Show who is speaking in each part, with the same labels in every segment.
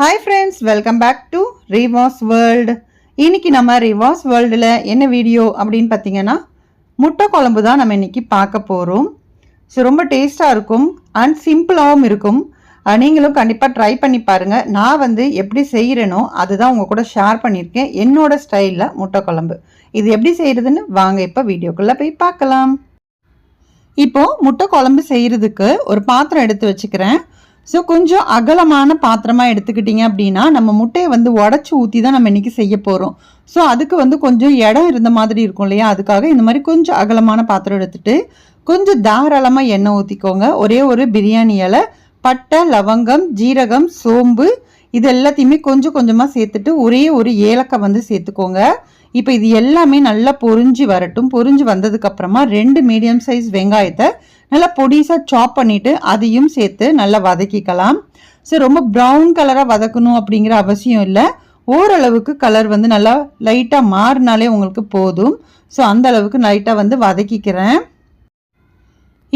Speaker 1: Hi friends, welcome back to Rivas world. இன்னைக்கு நம்ம ரிவாஸ் வேர்ல்டில் என்ன வீடியோ அப்படின்னு பார்த்தீங்கன்னா, முட்டை குழம்பு தான் நம்ம இன்னைக்கு பார்க்க போகிறோம். ஸோ ரொம்ப டேஸ்ட்டாக இருக்கும் அண்ட் சிம்பிளாகவும் இருக்கும். நீங்களும் கண்டிப்பாக ட்ரை பண்ணி பாருங்கள். நான் எப்படி செய்கிறேனோ அதுதான் உங்கள் கூட ஷேர் பண்ணியிருக்கேன், என்னோட ஸ்டைலில் முட்டை குழம்பு. இது எப்படி செய்கிறதுன்னு வாங்க இப்போ வீடியோக்குள்ளே போய் பார்க்கலாம். இப்போது முட்டை குழம்பு செய்கிறதுக்கு ஒரு பாத்திரம் எடுத்து வச்சுக்கிறேன். ஸோ கொஞ்சம் அகலமான பாத்திரமாக எடுத்துக்கிட்டிங்க அப்படின்னா நம்ம முட்டையை உடச்சி ஊற்றி தான் நம்ம இன்றைக்கி செய்ய போகிறோம். ஸோ அதுக்கு கொஞ்சம் இடம் இருந்த மாதிரி இருக்கும் இல்லையா, அதுக்காக இந்த மாதிரி கொஞ்சம் அகலமான பாத்திரம் எடுத்துகிட்டு கொஞ்சம் தாராளமாக எண்ணெய் ஊற்றிக்கோங்க. ஒரே ஒரு பிரியாணி இலை, பட்டை, லவங்கம், ஜீரகம், சோம்பு இது எல்லாத்தையுமே கொஞ்சம் கொஞ்சமாக சேர்த்துட்டு ஒரே ஒரு ஏலக்காய் சேர்த்துக்கோங்க. இப்போ இது எல்லாமே நல்லா பொரிஞ்சு வரட்டும். பொரிஞ்சு வந்ததுக்கப்புறமா 2 மீடியம் சைஸ் வெங்காயத்தை நல்லா பொடிசாக சாப் பண்ணிவிட்டு அதையும் சேர்த்து நல்லா வதக்கிக்கலாம். ஸோ ரொம்ப ப்ரௌன் கலராக வதக்கணும் அப்படிங்கிற அவசியம் இல்லை. ஓரளவுக்கு கலர் நல்லா லைட்டாக மாறினாலே உங்களுக்கு போதும். ஸோ அந்த அளவுக்கு லைட்டாக வதக்கிக்கிறேன்.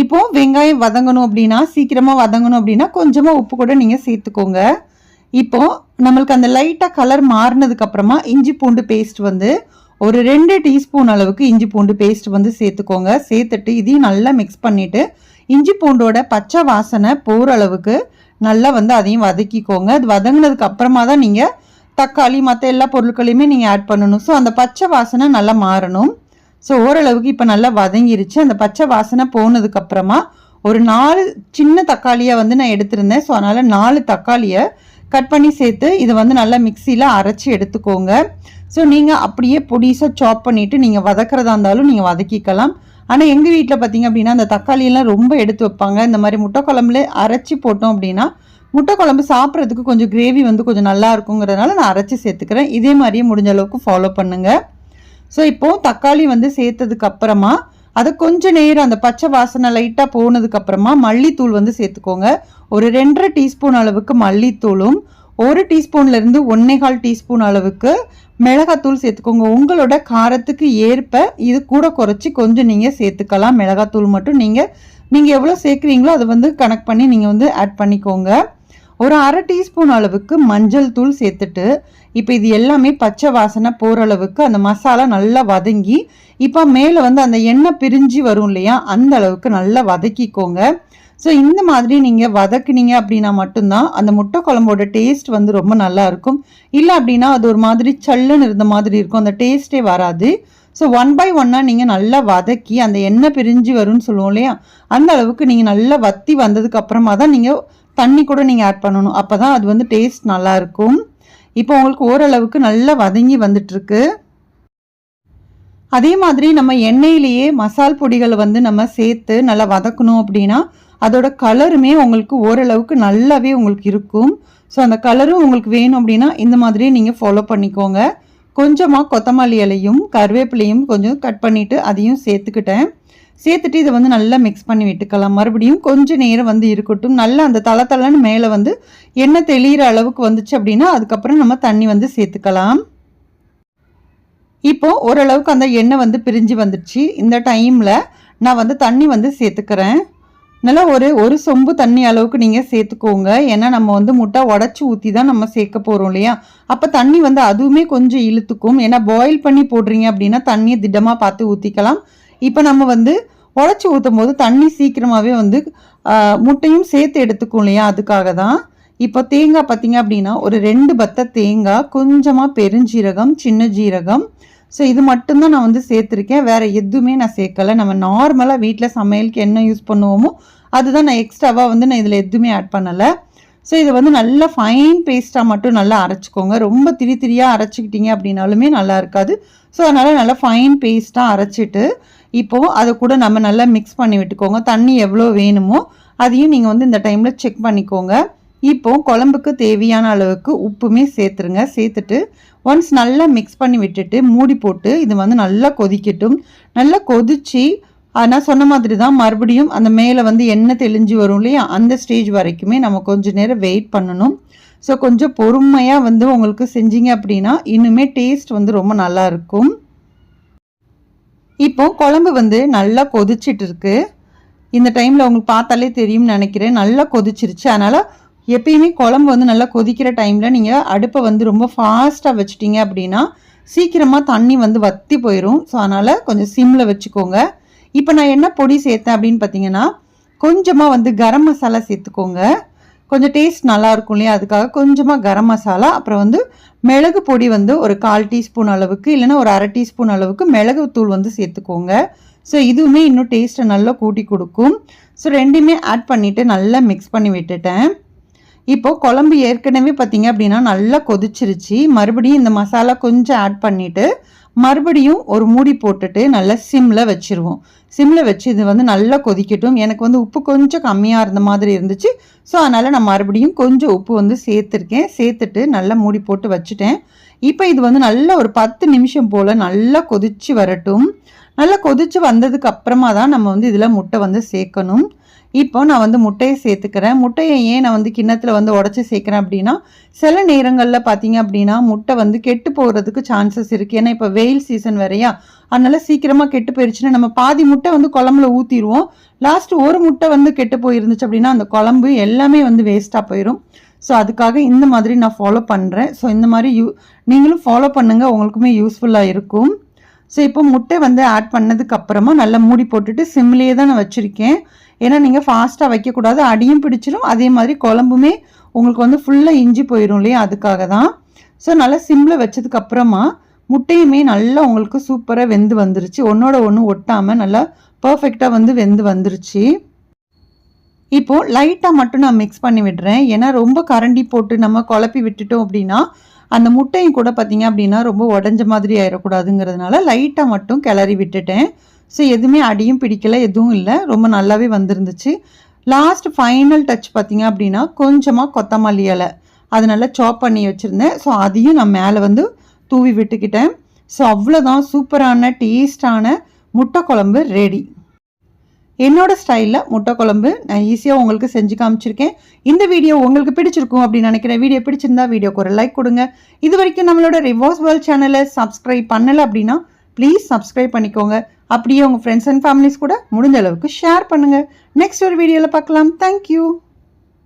Speaker 1: இப்போது வெங்காயம் வதங்கணும் அப்படின்னா, சீக்கிரமாக வதங்கணும் அப்படின்னா கொஞ்சமாக உப்பு கூட நீங்கள் சேர்த்துக்கோங்க. இப்போது நம்மளுக்கு அந்த லைட்டாக கலர் மாறினதுக்கப்புறமா இஞ்சி பூண்டு பேஸ்ட் ஒரு 2 டீஸ்பூன் அளவுக்கு இஞ்சி பூண்டு பேஸ்ட் சேர்த்துக்கோங்க. சேர்த்துட்டு இதையும் நல்லா மிக்ஸ் பண்ணிவிட்டு இஞ்சி பூண்டோட பச்சை வாசனை போகிற அளவுக்கு நல்லா அதையும் வதக்கிக்கோங்க. அது வதங்கினதுக்கு அப்புறமா தான் நீங்கள் தக்காளி மற்ற எல்லா பொருட்களையுமே நீங்கள் ஆட் பண்ணணும். ஸோ அந்த பச்சை வாசனை நல்லா மாறணும். ஸோ ஓரளவுக்கு இப்போ நல்லா வதங்கிருச்சு. அந்த பச்சை வாசனை போனதுக்கப்புறமா ஒரு 4 சின்ன தக்காளியாக நான் எடுத்திருந்தேன். ஸோ அதனால் 4 தக்காளியை கட் பண்ணி சேர்த்து இதை நல்லா மிக்சியில் அரைச்சி எடுத்துக்கோங்க. ஸோ நீங்கள் அப்படியே பொடிசாக சாப் பண்ணிவிட்டு நீங்கள் வதக்கிறதா இருந்தாலும் நீங்கள் வதக்கிக்கலாம். ஆனால் எங்கள் வீட்டில் பார்த்தீங்க அப்படின்னா அந்த தக்காளியெல்லாம் ரொம்ப எடுத்து வைப்பாங்க. இந்த மாதிரி முட்டை குழம்புல அரைச்சி போட்டோம் அப்படின்னா முட்டை குழம்பு சாப்பிட்றதுக்கு கொஞ்சம் கிரேவி கொஞ்சம் நல்லா இருக்குங்கிறதுனால நான் அரைச்சி சேர்த்துக்கிறேன். இதே மாதிரியே முடிஞ்ச அளவுக்கு ஃபாலோ பண்ணுங்கள். ஸோ இப்போது தக்காளி சேர்த்ததுக்கு அப்புறமா அதை கொஞ்சம் நேரம் அந்த பச்சை வாசனை லைட்டாக போனதுக்கப்புறமா மல்லித்தூள் சேர்த்துக்கோங்க. ஒரு 2.5 டீஸ்பூன் அளவுக்கு மல்லித்தூளும் 1 டீஸ்பூன்லேருந்து 1.25 டீஸ்பூன் அளவுக்கு மிளகாத்தூள் சேர்த்துக்கோங்க. உங்களோட காரத்துக்கு ஏற்ப இது கூட குறைச்சி கொஞ்சம் நீங்கள் சேர்த்துக்கலாம். மிளகாத்தூள் மட்டும் நீங்கள் எவ்வளோ சேர்க்குறீங்களோ அதை கணக்கு பண்ணி நீங்கள் ஆட் பண்ணிக்கோங்க. ஒரு 1/2 டீஸ்பூன் அளவுக்கு மஞ்சள் தூள் சேர்த்துட்டு இப்போ இது எல்லாமே பச்சை வாசனை போகிற அளவுக்கு அந்த மசாலா நல்லா வதங்கி இப்போ மேலே அந்த எண்ணெய் பிரிஞ்சு வரும் இல்லையா, அந்த அளவுக்கு நல்லா வதக்கிக்கோங்க. ஸோ இந்த மாதிரி நீங்கள் வதக்குனீங்க அப்படின்னா மட்டும்தான் அந்த முட்டை குழம்போட டேஸ்ட் ரொம்ப நல்லா இருக்கும். இல்லை அப்படின்னா அது ஒரு மாதிரி சல்லுன்னு இருந்த மாதிரி இருக்கும், அந்த டேஸ்ட்டே வராது. ஸோ 1 by 1 நீங்கள் நல்லா வதக்கி அந்த எண்ணெய் பிரிஞ்சு வரும்னு சொல்லுவோம் இல்லையா, அந்த அளவுக்கு நீங்கள் நல்லா வத்தி வந்ததுக்கு அப்புறமா தான் நீங்கள் தண்ணி கூட நீங்கள் ஆட் பண்ணணும். அப்போ தான் அது டேஸ்ட் நல்லாயிருக்கும். இப்போ உங்களுக்கு ஓரளவுக்கு நல்லா வதங்கி வந்துட்டுருக்கு. அதே மாதிரி நம்ம எண்ணெயிலேயே மசால் பொடிகளை நம்ம சேர்த்து நல்லா வதக்கணும் அப்படின்னா அதோட கலருமே உங்களுக்கு ஓரளவுக்கு நல்லாவே உங்களுக்கு இருக்கும். ஸோ அந்த கலரும் உங்களுக்கு வேணும் அப்படின்னா இந்த மாதிரி நீங்கள் ஃபாலோ பண்ணிக்கோங்க. கொஞ்சமாக கொத்தமல்லி இலையும் கருவேப்பிலையும் கொஞ்சம் கட் பண்ணிவிட்டு அதையும் சேர்த்துக்கிட்டேன். சேர்த்துட்டு இதை நல்லா மிக்ஸ் பண்ணி விட்டுக்கலாம். மறுபடியும் கொஞ்சம் நேரம் இருக்கட்டும். நல்லா அந்த தளன்னு மேலே எண்ணெய் தெளிகிற அளவுக்கு வந்துச்சு அப்படின்னா அதுக்கப்புறம் நம்ம தண்ணி சேர்த்துக்கலாம். இப்போது ஓரளவுக்கு அந்த எண்ணெய் பிரிஞ்சு வந்துடுச்சு. இந்த டைமில் நான் தண்ணி சேர்த்துக்கிறேன். நல்லா ஒரு சொம்பு தண்ணி அளவுக்கு நீங்கள் சேர்த்துக்கோங்க. ஏன்னா நம்ம முட்டை உடச்சி ஊற்றி தான் நம்ம சேர்க்க போகிறோம் இல்லையா, அப்போ தண்ணி அதுவுமே கொஞ்சம் இழுத்துக்கும். ஏன்னா பாயில் பண்ணி போடுறீங்க அப்படின்னா தண்ணியை திடமாக பார்த்து ஊற்றிக்கலாம். இப்போ நம்ம உடச்சி ஊற்றும் போது தண்ணி சீக்கிரமாகவே முட்டையும் சேர்த்து எடுத்துக்கும் இல்லையா, அதுக்காக தான். இப்போ தேங்காய் பார்த்தீங்க அப்படின்னா ஒரு 2 பத்தை தேங்காய், கொஞ்சமாக பெருஞ்சீரகம், சின்ன ஜீரகம், ஸோ இது மட்டும்தான் நான் சேர்த்துருக்கேன். வேறு எதுவுமே நான் சேர்க்கலை. நம்ம நார்மலாக வீட்டில் சமையலுக்கு என்ன யூஸ் பண்ணுவோமோ அதுதான் நான் எக்ஸ்ட்ராவாக நான் இதில் எதுவுமே ஆட் பண்ணலை. ஸோ இதை நல்லா ஃபைன் பேஸ்ட்டாக மட்டும் நல்லா அரைச்சிக்கோங்க. ரொம்ப திரியாக அரைச்சிக்கிட்டீங்க அப்படின்னாலுமே நல்லா இருக்காது. ஸோ அதனால் நல்லா ஃபைன் பேஸ்ட்டாக அரைச்சிட்டு இப்போது அதை கூட நம்ம நல்லா மிக்ஸ் பண்ணி விட்டுக்கோங்க. தண்ணி எவ்வளோ வேணுமோ அதையும் நீங்கள் இந்த டைமில் செக் பண்ணிக்கோங்க. இப்போது குழம்புக்கு தேவையான அளவுக்கு உப்புமே சேர்த்துருங்க. சேர்த்துட்டு ஒன்ஸ் நல்லா மிக்ஸ் பண்ணி விட்டுட்டு மூடி போட்டு இது நல்லா கொதிக்கட்டும். நல்லா கொதிச்சு நான் சொன்ன மாதிரி தான் மறுபடியும் அந்த மேலே எண்ணெய் தெளிஞ்சு வரும் இல்லையா, அந்த ஸ்டேஜ் வரைக்குமே நம்ம கொஞ்சம் நேரம் வெயிட் பண்ணணும். ஸோ கொஞ்சம் பொறுமையாக உங்களுக்கு செஞ்சீங்க அப்படின்னா இன்னுமே டேஸ்ட் ரொம்ப நல்லா இருக்கும். இப்போ குழம்பு நல்லா கொதிச்சிட்டு இருக்கு. இந்த டைமில் உங்களுக்கு பார்த்தாலே தெரியும்னு நினைக்கிறேன். நல்லா கொதிச்சிருச்சு. அதனால் எப்பயுமே குழம்பு வந்து நல்லா கொதிக்கிற டைமில் நீங்கள் அடுப்பை வந்து ரொம்ப ஃபாஸ்ட்டாக வச்சுட்டிங்க அப்படின்னா சீக்கிரமாக தண்ணி வந்து வற்றி போயிடும். ஸோ அதனால் கொஞ்சம் சிம்மில் வச்சுக்கோங்க. இப்போ நான் என்ன பொடி சேர்த்தேன் அப்படின்னு பார்த்தீங்கன்னா, கொஞ்சமாக வந்து கரம் மசாலா சேர்த்துக்கோங்க. கொஞ்சம் டேஸ்ட் நல்லாயிருக்கும் இல்லையா, அதுக்காக கொஞ்சமாக கரம் மசாலா, அப்புறம் வந்து மிளகு பொடி வந்து ஒரு 1/4 டீஸ்பூன் அளவுக்கு இல்லைன்னா ஒரு 1/2 டீஸ்பூன் அளவுக்கு மிளகு தூள் வந்து சேர்த்துக்கோங்க. ஸோ இதுவுமே இன்னும் டேஸ்ட்டை நல்லா கூட்டி கொடுக்கும். ஸோ ரெண்டுமே ஆட் பண்ணிவிட்டு நல்லா மிக்ஸ் பண்ணி விட்டுட்டேன். இப்போது குழம்பு ஏற்கனவே பார்த்திங்க அப்படின்னா நல்லா கொதிச்சிருச்சு. மறுபடியும் இந்த மசாலா கொஞ்சம் ஆட் பண்ணிவிட்டு மறுபடியும் ஒரு மூடி போட்டுட்டு நல்லா சிம்மில் வச்சுருவோம். சிம்மில் வச்சு இது வந்து நல்லா கொதிக்கட்டும். எனக்கு வந்து உப்பு கொஞ்சம் கம்மியாக இருந்த மாதிரி இருந்துச்சு. ஸோ அதனால் நான் மறுபடியும் கொஞ்சம் உப்பு வந்து சேர்த்துருக்கேன். சேர்த்துட்டு நல்லா மூடி போட்டு வச்சுட்டேன். இப்போ இது வந்து நல்லா ஒரு 10 நிமிஷம் போல் நல்லா கொதித்து வரட்டும். நல்லா கொதித்து வந்ததுக்கு அப்புறமா தான் நம்ம வந்து இதில் முட்டை வந்து சேர்க்கணும். இப்போ நான் வந்து முட்டையை சேர்த்துக்கிறேன். முட்டையை ஏன் நான் வந்து கிண்ணத்தில் வந்து உடச்சி சேர்க்குறேன் அப்படின்னா, சில நேரங்களில் பார்த்தீங்க அப்படின்னா முட்டை வந்து கெட்டு போகிறதுக்கு சான்சஸ் இருக்குது. ஏன்னா இப்போ வெயில் சீசன் வேறையா, அதனால் சீக்கிரமாக கெட்டு போயிடுச்சுன்னா நம்ம பாதி முட்டை வந்து குழம்புல ஊற்றிடுவோம். லாஸ்ட்டு ஒரு முட்டை வந்து கெட்டு போயிருந்துச்சு அப்படின்னா அந்த குழம்பு எல்லாமே வந்து வேஸ்ட்டாக போயிடும். ஸோ அதுக்காக இந்த மாதிரி நான் ஃபாலோ பண்ணுறேன். ஸோ இந்த மாதிரி நீங்களும் ஃபாலோ பண்ணுங்கள், உங்களுக்குமே யூஸ்ஃபுல்லாக இருக்கும். ஸோ இப்போ முட்டை வந்து ஆட் பண்ணதுக்கப்புறமா நல்லா மூடி போட்டுட்டு சிம்லேயே தான் நான் வச்சுருக்கேன். ஏன்னா நீங்கள் ஃபாஸ்ட்டாக வைக்கக்கூடாது, அடியும் பிடிச்சிடும். அதே மாதிரி குழம்புமே உங்களுக்கு வந்து ஃபுல்லாக இஞ்சி போயிடும் இல்லையா, அதுக்காக தான். ஸோ நல்லா சிம்மில் வச்சதுக்கப்புறமா முட்டையுமே நல்லா உங்களுக்கு சூப்பராக வெந்து வந்துருச்சு. ஒன்றோட ஒன்று ஒட்டாமல் நல்லா பர்ஃபெக்டாக வந்து வெந்து வந்துருச்சு. இப்போது லைட்டாக மட்டும் நான் மிக்ஸ் பண்ணி விடுறேன். ஏன்னா ரொம்ப கரண்டி போட்டு நம்ம குழப்பி விட்டுட்டோம் அப்படின்னா அந்த முட்டையும் கூட பார்த்திங்க அப்படின்னா ரொம்ப உடஞ்ச மாதிரி ஆயிடக்கூடாதுங்கிறதுனால லைட்டாக மட்டும் கிளறி விட்டுட்டேன். ஸோ எதுவுமே அடியும் பிடிக்கலை, எதுவும் இல்லை, ரொம்ப நல்லாவே வந்துருந்துச்சு. லாஸ்ட் ஃபைனல் டச் பார்த்திங்க அப்படின்னா கொஞ்சமாக கொத்தமல்லி இலை அது நல்லா சாப் பண்ணி வச்சுருந்தேன். ஸோ அதையும் நான் மேலே வந்து தூவி விட்டுக்கிட்டேன். ஸோ அவ்வளோதான், சூப்பரான டேஸ்டான முட்டை குழம்பு ரெடி. என்னோட ஸ்டைலில் முட்டை குழம்பு நான் ஈஸியாக உங்களுக்கு செஞ்சு காமிச்சிருக்கேன். இந்த வீடியோ உங்களுக்கு பிடிச்சிருக்கும் அப்படின்னு நினைக்கிறேன். வீடியோ பிடிச்சிருந்தா வீடியோக்கு ஒரு லைக் கொடுங்க. இது வரைக்கும் நம்மளோட ரிவாஸ் வேர்ல்ட் சேனலை சப்ஸ்கிரைப் பண்ணலை அப்படின்னா ப்ளீஸ் சப்ஸ்கிரைப் பண்ணிக்கோங்க. அப்படியே உங்கள் ஃப்ரெண்ட்ஸ் அண்ட் ஃபேமிலிஸ் கூட முடிஞ்ச அளவுக்கு ஷேர் பண்ணுங்கள். நெக்ஸ்ட் ஒரு வீடியோவில் பார்க்கலாம். தேங்க்யூ.